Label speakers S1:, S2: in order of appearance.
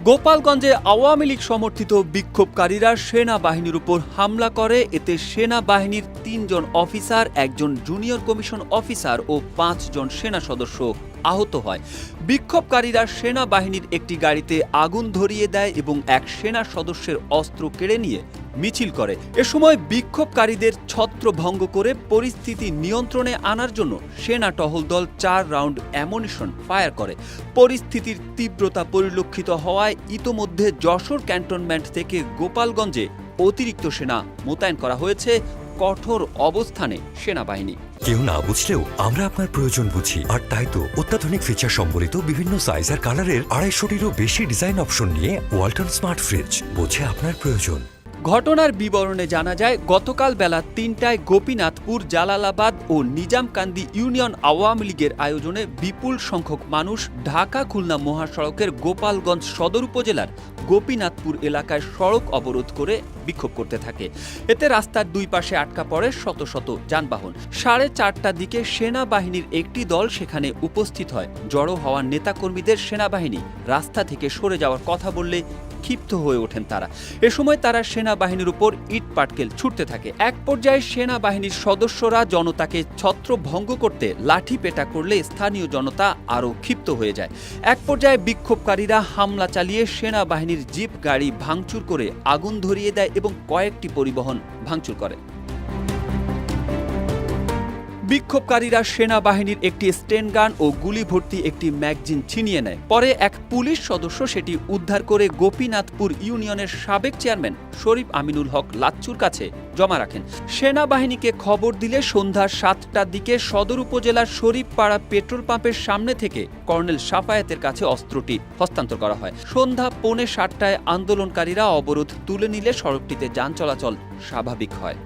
S1: গোপালগঞ্জে আওয়ামী লীগ সমর্থিত বিক্ষোভকারীরা সেনাবাহিনীর উপর হামলা করে। এতে সেনাবাহিনীর ৩ জন অফিসার, একজন জুনিয়র কমিশন অফিসার ও ৫ জন সেনা সদস্য আহত হয়। বিক্ষোভকারীরা সেনাবাহিনীর একটি গাড়িতে আগুন ধরিয়ে দেয় এবং এক সেনা সদস্যের অস্ত্র কেড়ে নিয়ে মিছিল করে। এ সময় বিক্ষোভকারীদের ছত্রভঙ্গ করে পরিস্থিতি নিয়ন্ত্রণে আনার জন্য সেনা টহল দল ৪ রাউন্ড অ্যামুনিশন ফায়ার করে। পরিস্থিতির তীব্রতা পরিলক্ষিত হওয়ায় ইতোমধ্যে যশোর ক্যান্টনমেন্ট থেকে গোপালগঞ্জে অতিরিক্ত সেনা মোতায়েন করা হয়েছে। কঠোর অবস্থানে সেনাবাহিনী।
S2: কেউ না বুঝলেও আমরা আপনার প্রয়োজন বুঝি, আর তাই তো অত্যাধুনিক ফিচার সম্বলিত বিভিন্ন সাইজ আর কালারের ২৫০টিরও বেশি ডিজাইন অপশন নিয়ে ওয়ালটন স্মার্ট ফ্রিজ বোঝে আপনার প্রয়োজন।
S1: ঘটনার বিবরণে জানা যায়, গতকাল বেলা ৩টায় গোপীনাথপুর, জালালাবাদ ও নিজামকান্দি ইউনিয়ন আওয়ামী লীগের আয়োজনে বিপুল সংখ্যক মানুষ ঢাকা খুলনা মহাসড়কের গোপালগঞ্জ সদর উপজেলার গোপীনাথপুর এলাকায় সড়ক অবরোধ করে বিক্ষোভ করতে থাকে। এতে রাস্তার দুই পাশে আটকা পড়ে শত শত যানবাহন। 4:30টার দিকে সেনাবাহিনীর একটি দল সেখানে উপস্থিত হয়। জড়ো হওয়া নেতাকর্মীদের সেনাবাহিনী রাস্তা থেকে সরে যাওয়ার কথা বললে ক্ষিপ্ত হয়ে ওঠেন তারা। এ সময় তারা সেনাবাহিনীর উপর ইট পাটকেল ছুটতে থাকে। এক পর্যায়ে সেনাবাহিনীর সদস্যরা জনতাকে ছত্রভঙ্গ করতে লাঠি পেটা করলে স্থানীয় জনতা আরও ক্ষিপ্ত হয়ে যায়। এক পর্যায়ে বিক্ষোভকারীরা হামলা চালিয়ে সেনাবাহিনীর জিপ গাড়ি ভাঙচুর করে আগুন ধরিয়ে দেয় এবং কয়েকটি পরিবহন ভাঙচুর করে। বিক্ষোভকারীরা সেনাবাহিনীর একটি স্টেন গান ও গুলি ভর্তি একটি ম্যাগজিন ছিনিয়ে নেয়। পরে এক পুলিশ সদস্য সেটি উদ্ধার করে গোপীনাথপুর ইউনিয়নের সাবেক চেয়ারম্যান শরীফ আমিনুল হক লাচ্চুর কাছে জমা রাখেন। সেনাবাহিনীকে খবর দিলে সন্ধ্যা ৭টার দিকে সদর উপজেলার শরীফপাড়া পেট্রোল পাম্পের সামনে থেকে কর্নেল সাফায়েতের কাছে অস্ত্রটি হস্তান্তর করা হয়। সন্ধ্যা 6:45টায় আন্দোলনকারীরা অবরোধ তুলে নিলে সড়কটিতে যান চলাচল স্বাভাবিক হয়।